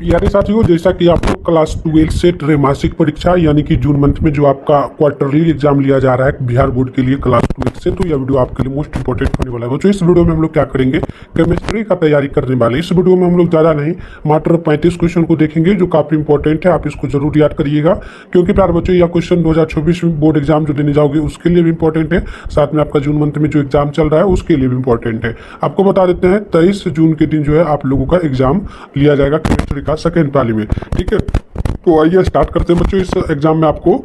यानी साथियों, जैसा कि आपको क्लास 12 से त्रैमासिक परीक्षा यानी कि जून मंथ में जो आपका क्वार्टरली एग्जाम लिया जा रहा है बिहार बोर्ड के लिए क्लास 12 से, तो यह वीडियो आपके लिए मोस्ट इंपॉर्टेंट होने वाला है। तो इस वीडियो में हम लोग क्या करेंगे, केमिस्ट्री का तैयारी करने वाले। इस वीडियो में हम लोग ज़्यादा नहीं, मात्र 35 क्वेश्चन को देखेंगे जो काफ़ी इंपॉर्टेंट है। आप इसको जरूर याद करिएगा, क्योंकि प्यार बच्चों यह क्वेश्चन 2024 में बोर्ड एग्जाम जो देने जाओगे उसके लिए भी इंपॉर्टेंट है, साथ में आपका जून मंथ में जो एग्जाम चल रहा है उसके लिए भी इंपॉर्टेंट है। आपको बता देते हैं 23 जून के दिन जो है आप लोगों का एग्जाम लिया जाएगा केमिस्ट्री का सेकेंड पाली में। ठीक है, तो आइए स्टार्ट करते हैं बच्चों। इस एग्जाम में आपको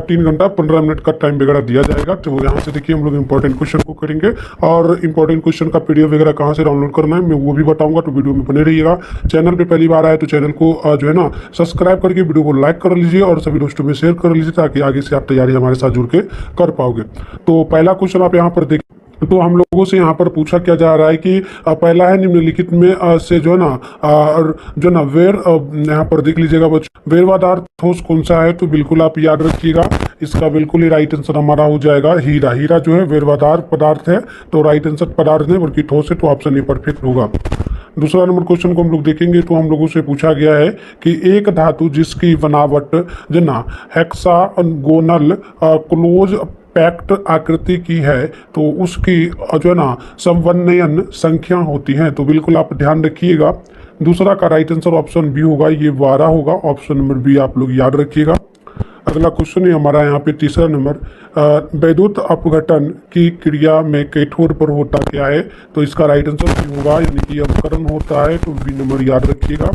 3 घंटा 15 मिनट का टाइम वगैरह दिया जाएगा। तो यहाँ से देखिए हम लोग इंपॉर्टेंट क्वेश्चन को करेंगे, और इंपॉर्टेंट क्वेश्चन का पीडीएफ वगैरह कहाँ से डाउनलोड करना है मैं वो भी बताऊंगा, तो वीडियो में बने रहिएगा। चैनल पे पहली बार आए तो चैनल को जो है ना सब्सक्राइब करके वीडियो को लाइक कर लीजिए और सभी दोस्तों में शेयर कर लीजिए, ताकि आगे से आप तैयारी हमारे साथ जुड़ के कर पाओगे। तो पहला क्वेश्चन आप यहाँ पर देख, तो हम लोगों से यहाँ पर पूछा क्या जा रहा है कि पहला है निम्नलिखित में से जो है ना वेर, यहाँ पर देख लीजिएगा बच्चों, वेरवादार ठोस कौन सा है, तो बिल्कुल आप याद रखिएगा। इसका बिल्कुल ही राइट आंसर हमारा हो जाएगा हीरा। हीरा जो है वेरवादार पदार्थ है, तो राइट आंसर पदार्थ नहीं बल्कि ठोस है, तो ऑप्शन ए परफेक्ट होगा। दूसरा नंबर क्वेश्चन को हम लोग देखेंगे, तो हम लोगों से पूछा गया है कि एक धातु जिसकी बनावट जो ना हेक्सागोनल क्लोज पैक्ट आकृति की है, तो उसकी जो है ना समवन्वयन संख्या होती है, तो बिल्कुल आप ध्यान रखिएगा। दूसरा का राइट आंसर ऑप्शन बी होगा, ये 12 होगा। ऑप्शन नंबर बी आप लोग याद रखिएगा। अगला क्वेश्चन है हमारा यहाँ पे तीसरा नंबर, वैद्युत अपघटन की क्रिया में कैथोड पर होता क्या है, तो इसका राइट आंसर बी होगा, यानी कि अपकरण होता है, तो बी नंबर याद रखिएगा।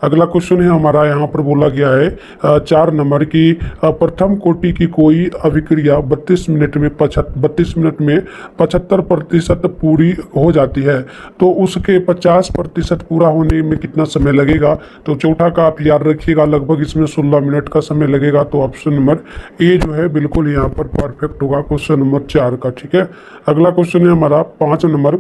अगला क्वेश्चन है हमारा यहाँ पर बोला गया है 4 नंबर की प्रथम कोटि की कोई अभिक्रिया 32 मिनट में 75% पूरी हो जाती है, तो उसके 50% पूरा होने में कितना समय लगेगा, तो चौथा का आप याद रखिएगा, लगभग इसमें 16 मिनट का समय लगेगा, तो ऑप्शन नंबर ए जो है बिल्कुल यहाँ पर परफेक्ट होगा, क्वेश्चन नंबर 4 का। ठीक है, अगला क्वेश्चन है हमारा 5 नंबर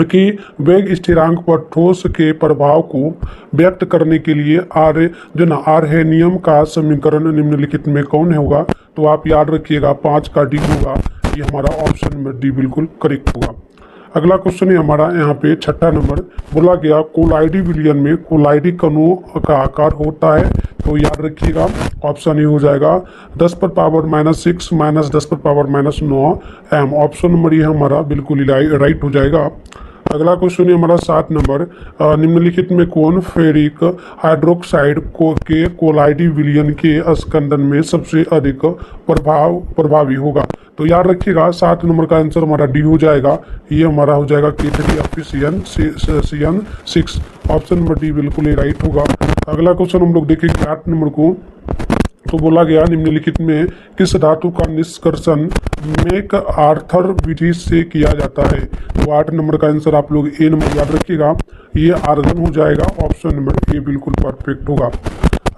कि वेग स्थिरांक पर ठोस के प्रभाव को व्यक्त करने के लिए आर्हेनियम का समीकरण निम्नलिखित में कौन होगा, तो आप याद रखिएगा 5 का डी होगा, ये हमारा ऑप्शन नंबर डी बिल्कुल करेक्ट होगा। अगला क्वेश्चन है हमारा यहाँ पे 6ठा नंबर, बोला गया कोलाइडी विलयन में कोलाइडी कणों का आकार होता है, तो याद रखिएगा ऑप्शन ए हो जाएगा 10⁻⁻6 माइनस 10⁻⁹ एम। ऑप्शन नंबर ये हमारा बिल्कुल ही राइट हो जाएगा। अगला क्वेश्चन है हमारा 7 नंबर, निम्नलिखित में कौन फेरिक हाइड्रोक्साइड के कोलाइडी विलयन के स्कंदन में सबसे अधिक प्रभावी होगा, तो याद रखिएगा 7 नंबर का आंसर हमारा डी हो जाएगा, ये हमारा हो जाएगा K3 ऑप्शन नंबर डी बिल्कुल ही राइट होगा। अगला क्वेश्चन हम लोग देखेंगे 8 नंबर को, तो बोला गया निम्नलिखित में किस धातु का निष्कर्षण मेक आर्थर विधि से किया जाता है, तो 8 नंबर का आंसर आप लोग ए नंबर याद रखिएगा, ये आर्गन हो जाएगा, ऑप्शन नंबर ए बिल्कुल परफेक्ट होगा।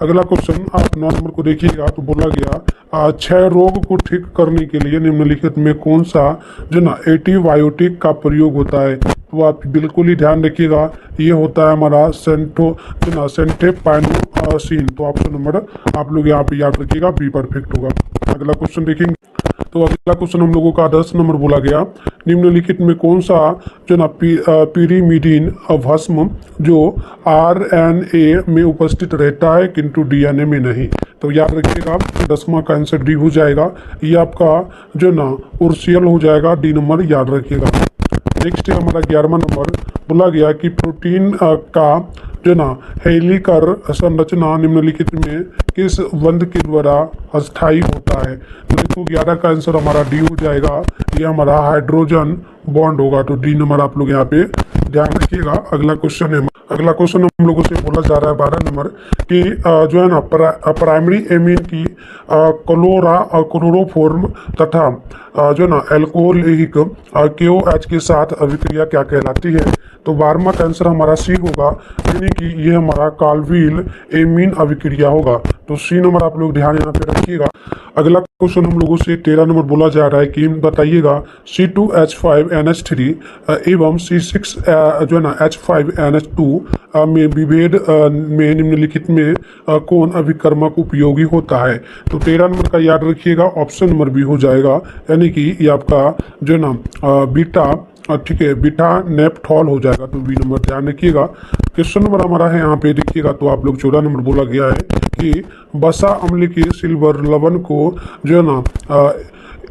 अगला क्वेश्चन आप 9 नंबर को देखिएगा, तो बोला गया क्षय रोग को ठीक करने के लिए निम्नलिखित में कौन सा एंटीबायोटिक का प्रयोग होता है, तो आप बिल्कुल ही ध्यान रखिएगा, ये होता है हमारा सेंटेपाइनोसिन, तो ऑप्शन नंबर आप लोग यहाँ पे याद रखिएगा, बी परफेक्ट होगा। अगला क्वेश्चन देखेंगे, तो अगला क्वेश्चन हम लोगों का 10 नंबर बोला गया, निम्नलिखित में कौन सा pyrimidine भस्म जो RNA में उपस्थित रहता है किंतु DNA में नहीं, तो याद रखिएगा 10वां का आंसर डी हो जाएगा, ये आपका उर्सियल हो जाएगा, डी नंबर याद रखिएगा। नेक्स्ट है हमारा 11वां नंबर, बोला गया कि प्रोटीन का हेलिकर संरचना निम्नलिखित में किस बंध के द्वारा अस्थायी होता है, तो देखो 11 का आंसर हमारा डी हो जाएगा, ये हमारा हाइड्रोजन बॉन्ड होगा, तो डी नंबर आप लोग यहाँ पे ध्यान रखिएगा। अगला क्वेश्चन हम लोगों से बोला जा रहा है 12 नंबर कि प्राइमरी एमीन की क्लोरोफॉर्म तथा एल्कोहलिक KOH के साथ अभिक्रिया क्या कहलाती है, तो 12वां का आंसर हमारा सी होगा, यानी कि ये हमारा कार्बाइल एमीन अभिक्रिया होगा, तो सी नंबर आप लोग ध्यान यहाँ पे रखिएगा। अगला क्वेश्चन हम लोगों से 13 नंबर बोला जा रहा है कि बताइएगा C2H5NH3 एवं C6H5NH2 में विभेद में निम्नलिखित में कौन अभिकर्मक उपयोगी होता है, तो 13 नंबर का याद रखिएगा, ऑप्शन नंबर बी हो जाएगा, यानी कि ये आपका बीटा ठीक है, बीटा नेपथॉल हो जाएगा, तो बी नंबर ध्यान रखिएगा। क्वेश्चन नंबर हमारा है यहाँ पे देखिएगा, तो आप लोग 14 नंबर बोला गया है कि वसा अम्ल के सिल्वर लवण को जो है ना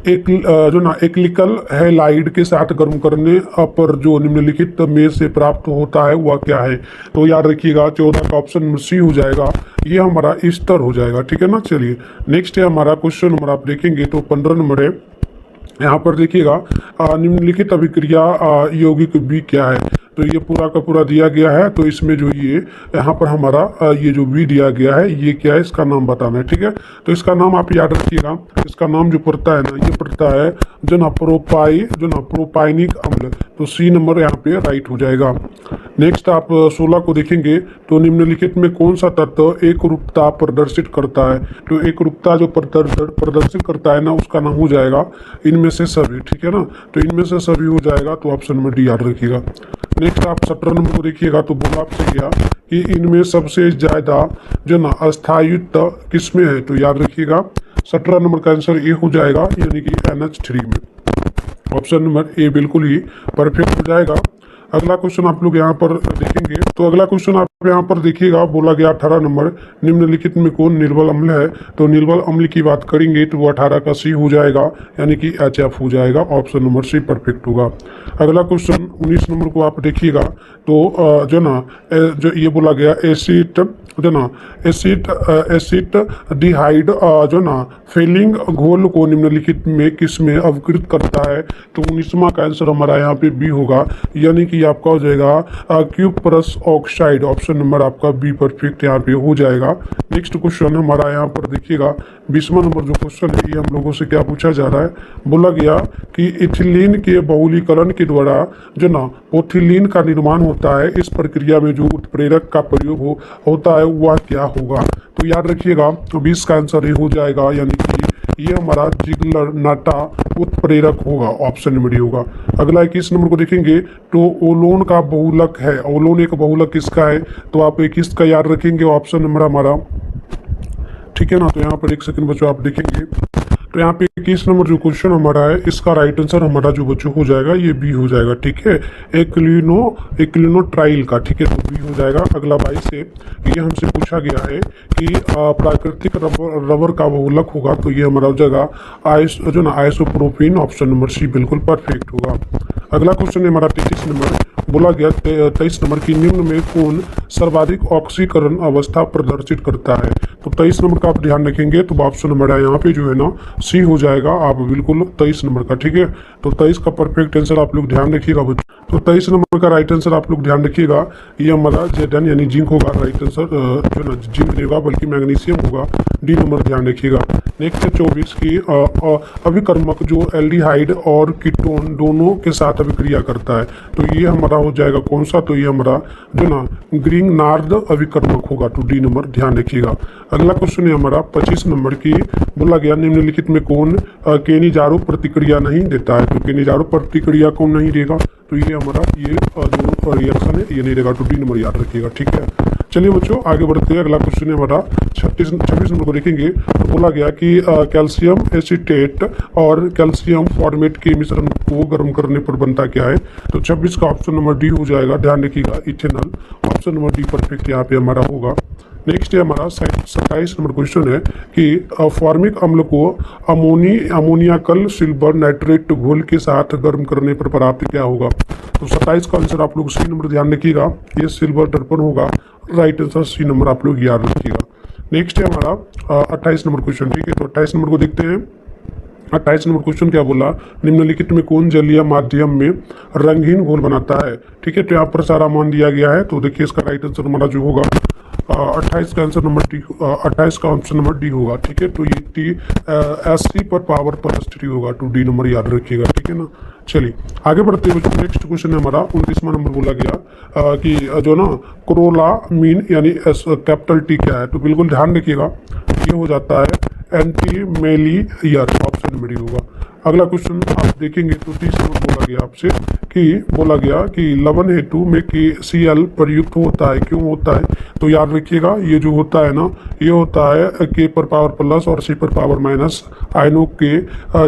जो ना एक्लिकल हैलाइड के साथ गर्म करने पर जो निम्नलिखित में से प्राप्त होता है वह क्या है। तो याद रखिएगा 14 का ऑप्शन सी हो जाएगा, ये हमारा ईस्टर हो जाएगा, ठीक है ना। चलिए नेक्स्ट है हमारा क्वेश्चन नंबर आप देखेंगे तो 15 नंबर है। यहाँ पर देखिएगा निम्नलिखित अभिक्रिया यौगिक बी क्या है। तो ये पूरा का पूरा दिया गया है, तो इसमें जो ये यहाँ पर हमारा ये जो बी दिया गया है ये क्या है, इसका नाम बताना है, ठीक है। तो इसका नाम आप याद रखिएगा, इसका नाम जो पड़ता है ना, ये पड़ता है जो ना प्रोपाइनिक अम्ल, तो सी नंबर यहाँ पे राइट हो जाएगा। नेक्स्ट आप 16 को देखेंगे तो निम्नलिखित में कौन सा तत्व एक रूपता प्रदर्शित करता है। तो एक रूपता जो प्रदर्शित करता है ना, उसका नाम हो जाएगा इनमें से सभी, ठीक है ना। तो इनमें से सभी हो जाएगा, तो ऑप्शन नंबर डी याद रखिएगा। नेक्स्ट आप 17 नंबर को देखिएगा, तो बोला आपसे गया कि इनमें सबसे ज्यादा जो ना अस्थायित्व किसमें है। तो याद रखिएगा 17 नंबर का आंसर ए हो जाएगा, यानी कि NH3 में। ऑप्शन नंबर ए बिल्कुल ही परफेक्ट हो जाएगा। अगला क्वेश्चन आप लोग यहाँ पर देखेंगे, तो अगला क्वेश्चन आप यहाँ पर देखिएगा, बोला गया 18 नंबर, निम्नलिखित में कौन निर्बल अम्ल है। तो निर्बल अम्ल की बात करेंगे तो वो 18 का सी हो जाएगा, यानी कि HF हो जाएगा, ऑप्शन नंबर सी परफेक्ट होगा। अगला क्वेश्चन 19 नंबर को आप देखिएगा, तो जो ना जो ये बोला गया एसिड जो ना एसिड डिहाइड जो ना फेलिंग घोल को निम्नलिखित में किस में अवकृत करता है। तो 19वां का आंसर हमारा यहाँ पे बी होगा, यानी कि आपका हो जाएगा क्यूपरस ऑक्साइड, ऑप्शन नंबर आपका बी परफेक्ट यहाँ पे हो जाएगा। नेक्स्ट क्वेश्चन हमारा यहाँ पर देखिएगा 20वां नंबर जो क्वेश्चन है, ये हम लोगों से क्या पूछा जा रहा है। बोला गया कि इथिलीन के बहुलीकरण के द्वारा जो ना ओथिलीन का निर्माण होता है, इस प्रक्रिया में जो उत्प्रेरक का प्रयोग होता है वह क्या होगा। तो याद रखिएगा 20 का आंसर ये हो जाएगा, यानी कि ये हमारा जिगलर नाटा उत्प्रेरक होगा, ऑप्शन नंबर डी होगा। अगला 21 नंबर को देखेंगे, तो ओलोन का बहुलक है, ओलोन एक बहुलक किसका है। तो आप 21 का याद रखेंगे, ऑप्शन नंबर हमारा, ठीक है ना। तो यहाँ पर एक सेकंड बच्चों आप देखेंगे, तो यहाँ पे 21 नंबर जो क्वेश्चन हमारा है, इसका राइट आंसर हमारा जो बच्चों हो जाएगा ये बी हो जाएगा, ठीक है, एक्लिनो ट्राइल का, ठीक है, तो बी हो जाएगा। अगला 22 से ये हमसे पूछा गया है कि प्राकृतिक रबर का बहुलक होगा, तो ये हमारा हो जाएगा जो ना आइसोप्रोपिन, ऑप्शन नंबर सी बिल्कुल परफेक्ट होगा। अगला क्वेश्चन है हमारा 33 नंबर, बोला गया 23 नंबर की निम्न में कौन सर्वाधिक ऑक्सीकरण अवस्था प्रदर्शित करता है। तो 23 नंबर का आप ध्यान रखेंगे, तो ऑप्शन नंबर है यहाँ पे जो है ना सी हो जाएगा, आप बिल्कुल 23 नंबर का, ठीक है। तो 23 का परफेक्ट आंसर आप लोग ध्यान रखिएगा बच्चों। तो 23 नंबर का राइट आंसर आप लोग ध्यान रखिएगा, ये हमारा जेडन यानी जिंक होगा, राइट आंसर जो ना जिंक नहीं होगा बल्कि मैग्नीशियम होगा, डी नंबर ध्यान रखिएगा। नेक्स्ट 24 की अभिकर्मक जो एल्डिहाइड और कीटोन दोनों के साथ अभिक्रिया करता है, तो ये हमारा हो जाएगा कौन सा। तो ये हमारा जो ना ग्रीननार्ड अभिकर्मक होगा, तो डी नंबर ध्यान रखिएगा। अगला क्वेश्चन है हमारा 25 नंबर की, बोला गया निम्नलिखित में कौन केनिजारो प्रतिक्रिया नहीं देता है। तो केनिजारो प्रतिक्रिया कौन नहीं देगा। तो ये हमारा ये जो रिएक्शन है ये नहीं देगा, तो डी नंबर याद रखिएगा, ठीक है। चलिए बच्चों आगे बढ़ते हैं। अगला क्वेश्चन है हमारा 26 नंबर को देखेंगे, तो बोला गया कि कैल्शियम एसीटेट और कैल्शियम फॉर्मेट के मिश्रण को गर्म करने पर बनता क्या है। तो 26 का ऑप्शन नंबर डी हो जाएगा, ध्यान रखिएगा, ethanol, option number D perfect यहाँ पे हमारा होगा। नेक्स्ट है हमारा 27 नंबर क्वेश्चन है कि फॉर्मिक अम्ल को अमोनियाकल सिल्वर नाइट्रेट घोल के साथ गर्म करने पर प्राप्त क्या होगा। तो 27 का आंसर आप लोग सी नंबर ध्यान रखिएगा, ये सिल्वर दर्पण होगा, राइट आंसर सी नंबर आप लोग याद रखिएगा। नेक्स्ट है हमारा 28 नंबर क्वेश्चन, ठीक है। तो 28 नंबर को देखते हैं। 28 नंबर क्वेश्चन क्या बोला, निम्नलिखित में कौन जलीय माध्यम में रंगहीन घोल बनाता है, ठीक है। तो यहाँ पर सारा मान दिया गया है, तो देखिए इसका राइट आंसर हमारा जो होगा 28 का आंसर नंबर डी, 28 का ऑप्शन नंबर डी होगा, ठीक है। तो ये टी SC पर पावर प्लस 3 होगा, तो डी नंबर याद रखिएगा, ठीक है ना। चलिए आगे बढ़ते हैं बच्चों। नेक्स्ट क्वेश्चन है हमारा 29वां नंबर, बोला गया कि जो ना क्रोलामीन यानी कैपिटल टी क्या है। तो बिल्कुल ध्यान रखिएगा, ये हो जाता है एंटीमेलियर, ऑप्शन नंबर डी होगा। अगला क्वेश्चन आप देखेंगे तो 30 नंबर बोला गया आपसे बोला गया कि लवण हेतु में KCl प्रयुक्त होता है, क्यों होता है। तो याद रखिएगा ये जो होता है ना, ये होता है के पर पावर प्लस और सी पर पावर माइनस आयनों के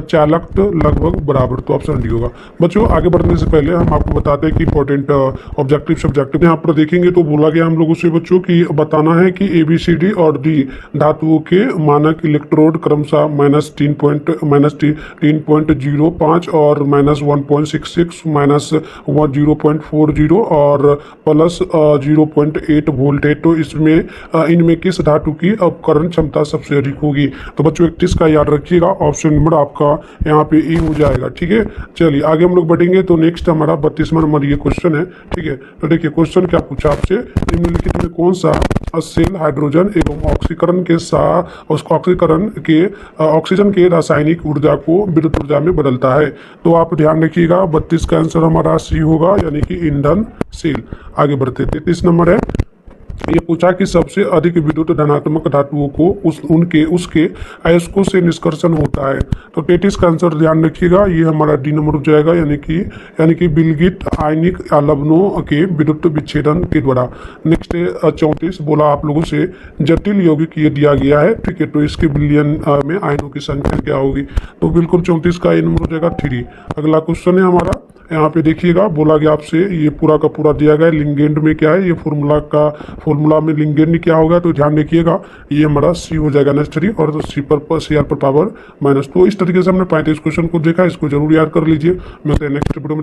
चालकत्व लगभग बराबर। तो ऑप्शन डी होगा। बच्चों आगे बढ़ने से पहले हम आपको बताते हैं कि इंपॉर्टेंट ऑब्जेक्टिव सब्जेक्टिव यहाँ पर देखेंगे तो बोला गया हम लोगों से बच्चों की बताना है कि ABCD और डी धातुओं के मानक इलेक्ट्रोड क्रमशः -3.05 और -1.66 -0.40 और प्लस 0.8 वोल्ट है। तो इसमें इनमें किस धातु की अपकरण क्षमता सबसे अधिक होगी? तो बच्चों 31 का याद रखिएगा, ऑप्शन नंबर आपका यहाँ पे ए हो जाएगा। ठीक है, चलिए आगे हम लोग बढ़ेंगे। तो नेक्स्ट हमारा 32वां नंबर ये क्वेश्चन है। ठीक है, तो देखिए क्वेश्चन क्या पूछा आपसे, निम्नलिखित में कौन सा सेल हाइड्रोजन एवं ऑक्सीकरण के साथ उसको ऑक्सीजन के रासायनिक ऊर्जा को विद्युत ऊर्जा में बदलता है? तो आप ध्यान रखिएगा 32 का आंसर हमारा सी होगा, यानी कि ईंधन सेल। आगे बढ़ते 33 नंबर है। ये पूछा कि सबसे अधिक विद्युत धनात्मक धातुओं को उसके अयस्कों से निष्कर्षण होता है। तो 33 का आंसर ध्यान रखिएगा, ये हमारा डी नंबर हो जाएगा, यानी कि विलगित आयनिक लवणों के विद्युत विच्छेदन के द्वारा। नेक्स्ट 34 बोला आप लोगों से जटिल यौगिक ये दिया गया है। ठीक है, तो इसके बिलियन में आयनों की संख्या क्या होगी? तो बिल्कुल 34 का ये नंबर हो जाएगा 3। अगला क्वेश्चन है हमारा, यहाँ पे देखिएगा बोला गया आपसे ये पूरा का पूरा दिया गया है लिंगेंड में क्या है, ये फॉर्मूला में लिंगेंड क्या होगा? तो ध्यान रखिएगा ये हमारा सी हो जाएगा नेक्स्ट और सी पर सी आर पर पावर माइनस। तो इस तरीके से हमने 35 क्वेश्चन को देखा, इसको जरूर याद कर लीजिए। मिलते हैं नेक्स्ट वीडियो में।